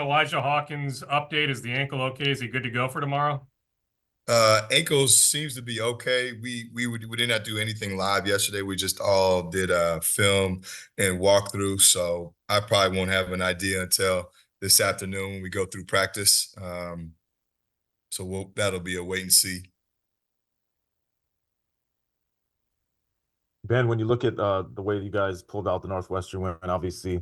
Elijah Hawkins update? Is the ankle okay? Is he good to go for tomorrow? Ankles seems to be okay. We did not do anything live yesterday. We just all did film and walkthrough. So I probably won't have an idea until this afternoon when we go through practice. So that'll be a wait and see. Ben, when you look at the way you guys pulled out the Northwestern win, obviously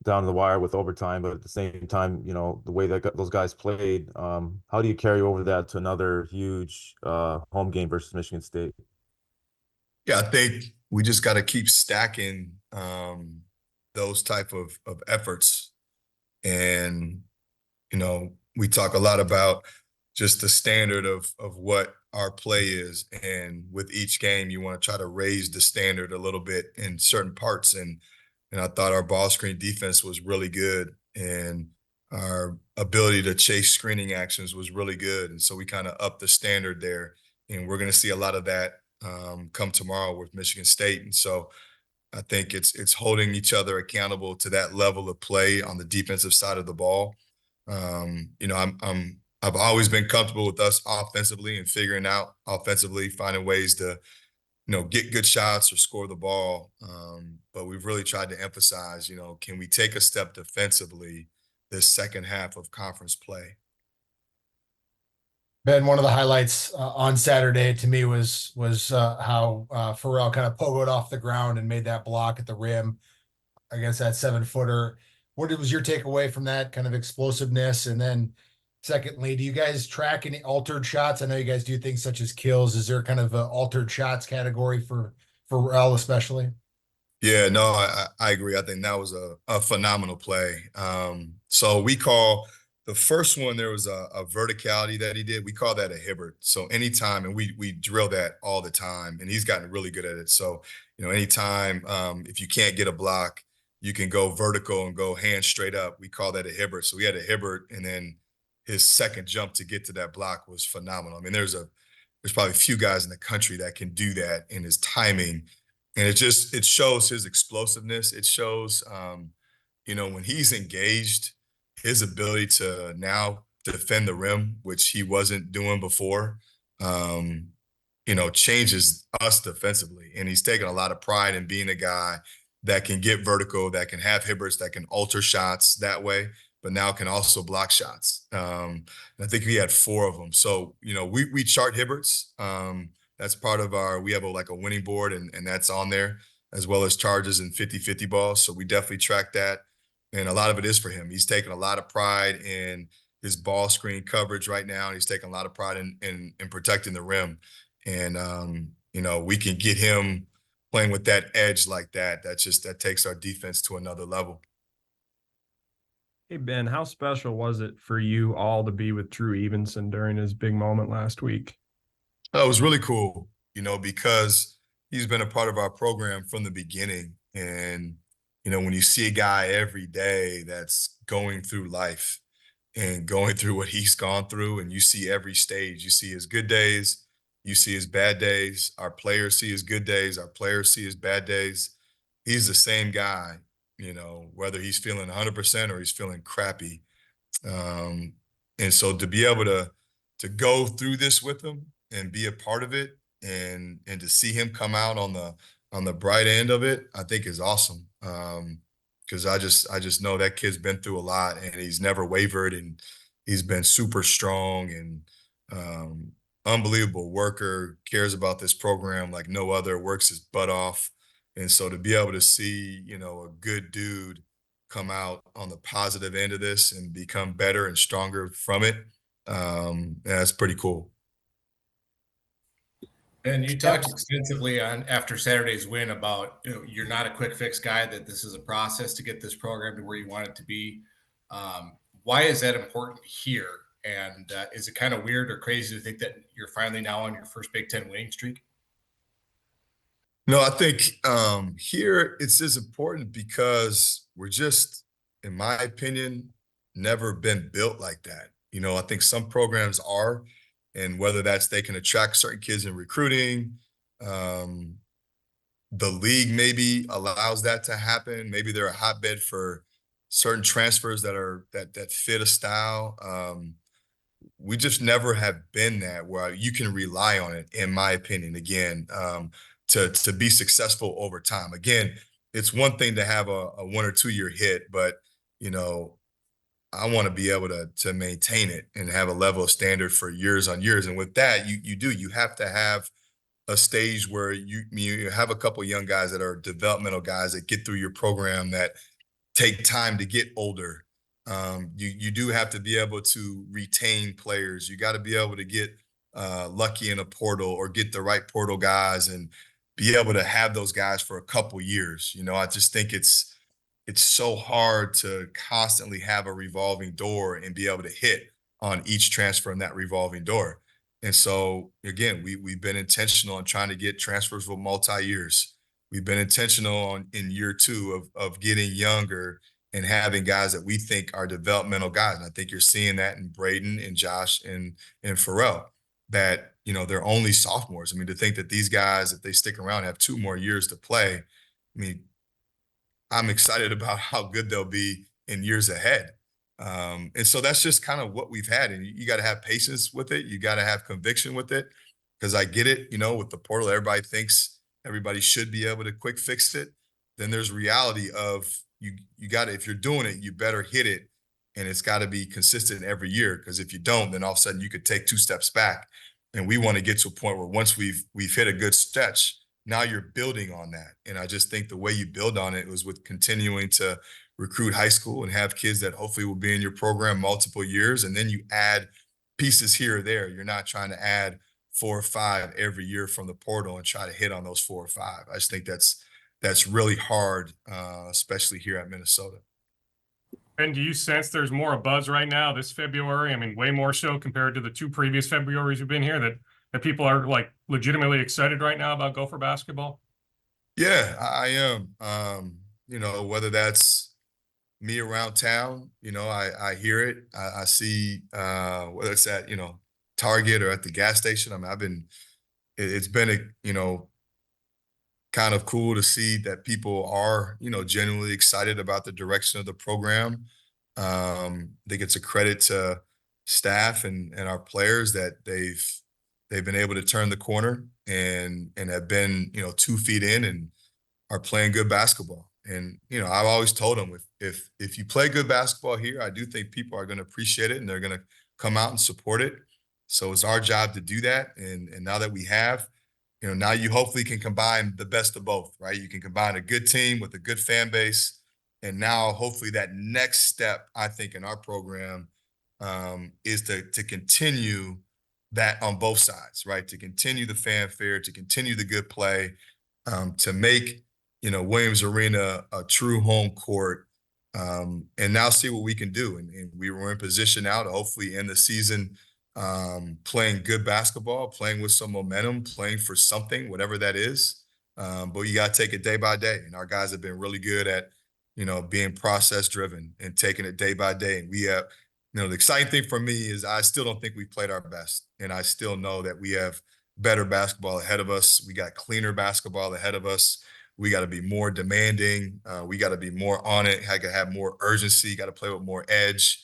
down to the wire with overtime, but at the same time, the way that those guys played, how do you carry over that to another huge home game versus Michigan State? Yeah, I think we just got to keep stacking those type of efforts. And, we talk a lot about just the standard of what our play is. And with each game, you want to try to raise the standard a little bit in certain parts. And I thought our ball screen defense was really good. And our ability to chase screening actions was really good. And so we kind of upped the standard there. And we're going to see a lot of that come tomorrow with Michigan State. And so I think it's holding each other accountable to that level of play on the defensive side of the ball. I've always been comfortable with us offensively and figuring out offensively, finding ways to, get good shots or score the ball. But we've really tried to emphasize, can we take a step defensively this second half of conference play? Ben, one of the highlights on Saturday to me was how Pharrell kind of pogoed off the ground and made that block at the rim against that 7-footer. What was your takeaway from that kind of explosiveness? And then secondly, do you guys track any altered shots? I know you guys do things such as kills. Is there kind of an altered shots category for Pharrell especially? Yeah, no, I agree. I think that was a phenomenal play. So we call the first one, there was a verticality that he did. We call that a Hibbert. So anytime, and we drill that all the time, and he's gotten really good at it. So, anytime if you can't get a block, you can go vertical and go hands straight up. We call that a Hibbert. So we had a Hibbert, and then his second jump to get to that block was phenomenal. I mean, there's probably a few guys in the country that can do that in his timing. And it shows his explosiveness. It shows, when he's engaged, his ability to now defend the rim, which he wasn't doing before, changes us defensively. And he's taken a lot of pride in being a guy that can get vertical, that can have Hibberts, that can alter shots that way, but now can also block shots. And I think we had 4 of them. So, we chart Hibberts. That's part of we have a winning board, and that's on there, as well as charges and 50-50 balls. So we definitely track that. And a lot of it is for him. He's taking a lot of pride in his ball screen coverage right now. And he's taking a lot of pride in protecting the rim. And, we can get him playing with that edge like that. That takes our defense to another level. Hey, Ben, how special was it for you all to be with Drew Evenson during his big moment last week? Oh, it was really cool, because he's been a part of our program from the beginning. And, when you see a guy every day that's going through life and going through what he's gone through, and you see every stage, you see his good days, you see his bad days, our players see his good days, our players see his bad days. He's the same guy, whether he's feeling 100% or he's feeling crappy. And so to be able to go through this with him and be a part of it, and to see him come out on the bright end of it, I think is awesome. Because I just know that kid's been through a lot, and he's never wavered, and he's been super strong and unbelievable worker, cares about this program like no other, works his butt off. And so to be able to see, a good dude come out on the positive end of this and become better and stronger from it, that's pretty cool. And you talked extensively after Saturday's win about, you're not a quick fix guy, that this is a process to get this program to where you want it to be. Why is that important here? And is it kind of weird or crazy to think that you're finally now on your first Big Ten winning streak? No, I think here it's as important because we're just, in my opinion, never been built like that. I think some programs are, and whether that's they can attract certain kids in recruiting, the league maybe allows that to happen. Maybe they're a hotbed for certain transfers that fit a style. We just never have been that where you can rely on it, in my opinion, again, to be successful over time. Again, it's one thing to have a 1 or 2 year hit, but I want to be able to maintain it and have a level of standard for years on years. And with that, you have to have a stage where you have a couple of young guys that are developmental guys that get through your program that take time to get older. You do have to be able to retain players. You got to be able to get lucky in a portal or get the right portal guys and be able to have those guys for a couple years. I just think it's so hard to constantly have a revolving door and be able to hit on each transfer in that revolving door. And so again, we've been intentional in trying to get transfers for multi-years. We've been intentional in year 2 of getting younger and having guys that we think are developmental guys. And I think you're seeing that in Braden and Josh and Pharrell, that, they're only sophomores. I mean, to think that these guys, if they stick around, have 2 more years to play, I mean, I'm excited about how good they'll be in years ahead. And so that's just kind of what we've had. And you got to have patience with it. You got to have conviction with it, because I get it, with the portal, everybody thinks everybody should be able to quick fix it. Then there's reality of you got to, if you're doing it, you better hit it. And it's got to be consistent every year, because if you don't, then all of a sudden you could take 2 steps back. And we want to get to a point where once we've hit a good stretch, now you're building on that. And I just think the way you build on it was with continuing to recruit high school and have kids that hopefully will be in your program multiple years. And then you add pieces here or there. You're not trying to add 4 or 5 every year from the portal and try to hit on those 4 or 5. I just think that's really hard, especially here at Minnesota. And do you sense there's more a buzz right now this February? I mean, way more so compared to the 2 previous Februaries you've been here, that people are like legitimately excited right now about Gopher basketball? Yeah, I am. Whether that's me around town, I hear it. I see whether it's at, Target or at the gas station. I mean, it's been kind of cool to see that people are, genuinely excited about the direction of the program. I think it's a credit to staff and our players that they've been able to turn the corner and have been, 2 feet in and are playing good basketball. And, I've always told them if you play good basketball here, I do think people are going to appreciate it and they're going to come out and support it. So it's our job to do that. And now that we have, now you hopefully can combine the best of both, right? You can combine a good team with a good fan base. And now hopefully that next step, I think, in our program is to continue that on both sides, right? To continue the fanfare, to continue the good play, to make, Williams Arena a true home court, and now see what we can do. And we were in position now to hopefully end the season playing good basketball, playing with some momentum, playing for something, whatever that is. But you got to take it day by day. And our guys have been really good at, being process driven and taking it day by day. And we have, the exciting thing for me is I still don't think we played our best. And I still know that we have better basketball ahead of us. We got cleaner basketball ahead of us. We got to be more demanding. We got to be more on it. I got to have more urgency. Got to play with more edge.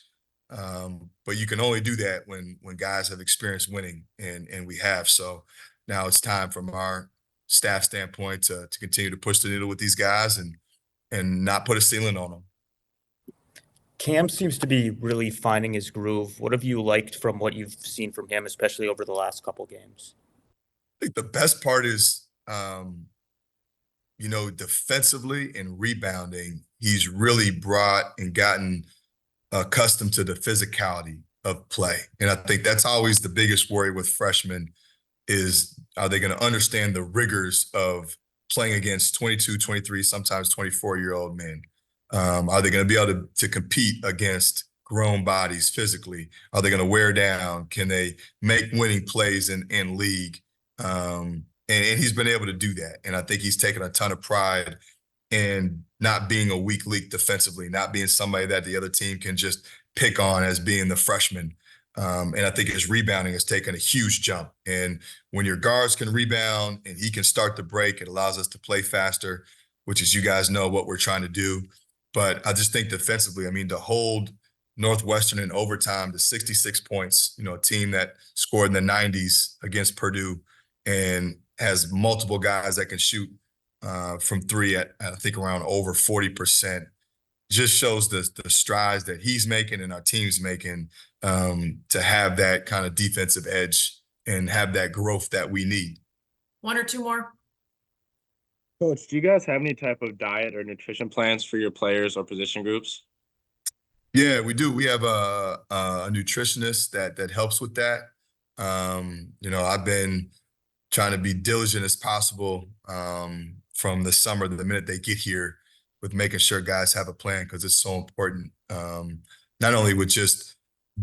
But you can only do that when guys have experienced winning, and we have. So now it's time from our staff standpoint to continue to push the needle with these guys and not put a ceiling on them. Cam seems to be really finding his groove. What have you liked from what you've seen from him, especially over the last couple games? I think the best part is, defensively and rebounding, he's really brought and gotten accustomed to the physicality of play. And I think that's always the biggest worry with freshmen is, are they going to understand the rigors of playing against 22, 23, sometimes 24-year-old men? Are they going to be able to compete against grown bodies physically? Are they going to wear down? Can they make winning plays in league? And he's been able to do that. And I think he's taken a ton of pride in not being a weak link defensively, not being somebody that the other team can just pick on as being the freshman. And I think his rebounding has taken a huge jump. And when your guards can rebound and he can start the break, it allows us to play faster, which is, you guys know what we're trying to do. But I just think defensively, I mean, to hold Northwestern in overtime to 66 points, you know, a team that scored in the 90s against Purdue and has multiple guys that can shoot from three at I think around over 40%, just shows the strides that he's making and our team's making to have that kind of defensive edge and have that growth that we need. One or two more. Coach, do you guys have any type of diet or nutrition plans for your players or position groups? Yeah, we do. We have a nutritionist that helps with that. You know, I've been trying to be diligent as possible from the summer, the minute they get here, with making sure guys have a plan, because it's so important. Not only with just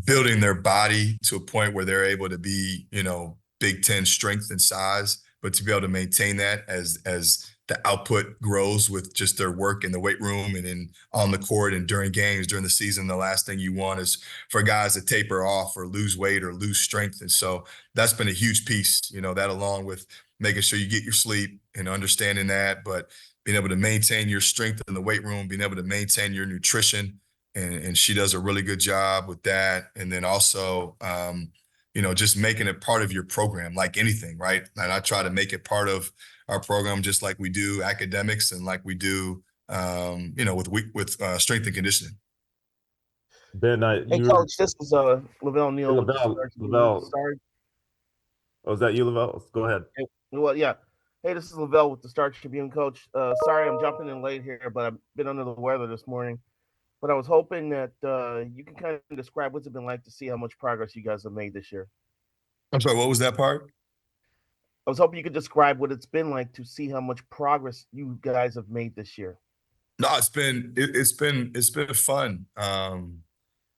building their body to a point where they're able to be, you know, Big Ten strength and size, but to be able to maintain that as the output grows with just their work in the weight room and in on the court and during games during the season. The last thing you want is for guys to taper off or lose weight or lose strength. And so that's been a huge piece, you know, that along with making sure you get your sleep and understanding that, but being able to maintain your strength in the weight room, being able to maintain your nutrition. And she does a really good job with that. And then also, you know, just making it part of your program, like anything, right? And I try to make it part of our program, just like we do academics and like we do, you know, with strength and conditioning. Ben, Hey, Coach, this is Lavelle Neal. Hey, with the Lavelle. Stars. Lavelle. Sorry. Oh, is that you, Lavelle? Go ahead. Well, yeah. Hey, this is Lavelle with the Star Tribune, Coach. Sorry, I'm jumping in late here, but I've been under the weather this morning. But I was hoping that you can kind of describe what's it been like to see how much progress you guys have made this year. I'm sorry, what was that part? I was hoping you could describe what it's been like to see how much progress you guys have made this year. No, it's been fun.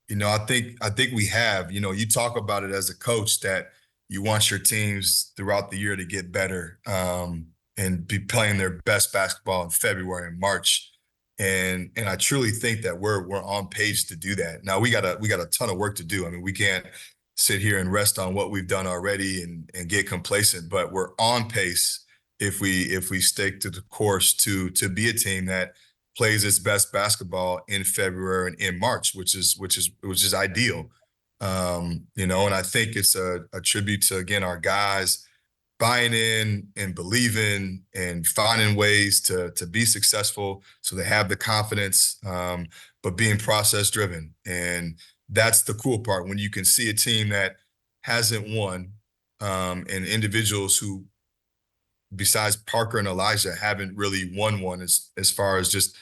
You know, I think we have. You know, you talk about it as a coach that you want your teams throughout the year to get better and be playing their best basketball in February and March. And I truly think that we're on pace to do that. Now we got a ton of work to do. I mean, we can't sit here and rest on what we've done already and get complacent, but we're on pace if we stick to the course to be a team that plays its best basketball in February and in March, which is ideal. You know, and I think it's a tribute to, again, our guys buying in and believing and finding ways to be successful so they have the confidence, but being process driven. And that's the cool part, when you can see a team that hasn't won and individuals who, besides Parker and Elijah, haven't really won one as far as just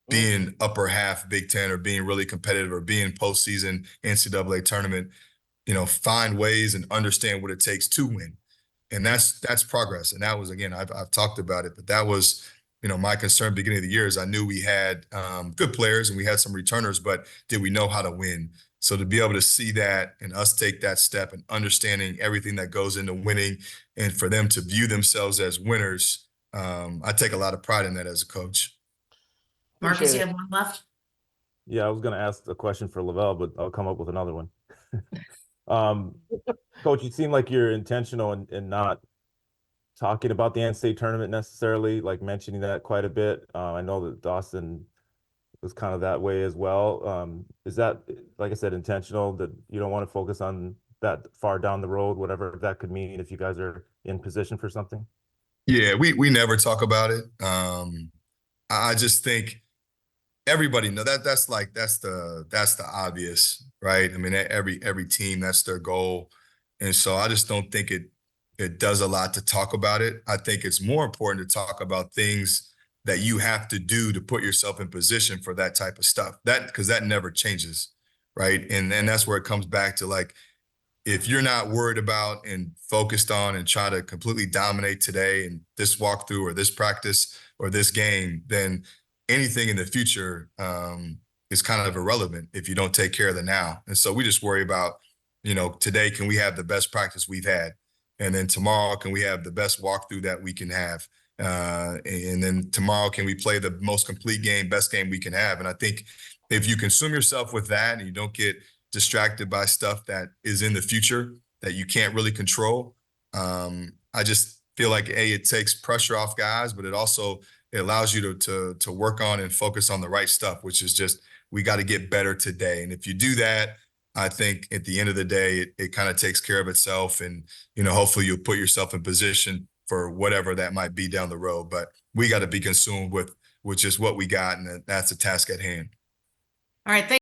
being upper half Big Ten or being really competitive or being postseason NCAA tournament, you know, find ways and understand what it takes to win. And that's progress. And that was, again, I've talked about it, but that was, you know, my concern beginning of the year is I knew we had good players and we had some returners, but did we know how to win? So to be able to see that and us take that step and understanding everything that goes into winning and for them to view themselves as winners, I take a lot of pride in that as a coach. Marcus, you have one left? Yeah, I was going to ask a question for Lavelle, but I'll come up with another one. Coach, you seem like you're intentional in not talking about the NCAA tournament necessarily, like mentioning that quite a bit. I know that Dawson was kind of that way as well. Is that, like I said, intentional, that you don't want to focus on that far down the road, whatever that could mean if you guys are in position for something? Yeah, we never talk about it. I just think everybody know that's the obvious, right? I mean, every team, that's their goal. And so I just don't think it does a lot to talk about it. I think it's more important to talk about things that you have to do to put yourself in position for that type of stuff. Because that never changes, right? And that's where it comes back to, like, if you're not worried about and focused on and try to completely dominate today and this walkthrough or this practice or this game, then anything in the future is kind of irrelevant if you don't take care of the now. And so we just worry about, you know, today, can we have the best practice we've had? And then tomorrow, can we have the best walkthrough that we can have? And then tomorrow, can we play the most complete game, best game we can have? And I think if you consume yourself with that and you don't get distracted by stuff that is in the future that you can't really control, I just feel like, A, it takes pressure off guys, but it also it allows you to work on and focus on the right stuff, which is just, we got to get better today. And if you do that, I think at the end of the day, it kind of takes care of itself. And, hopefully you'll put yourself in position for whatever that might be down the road. But we got to be consumed with just what we got, and that's the task at hand. All right, thank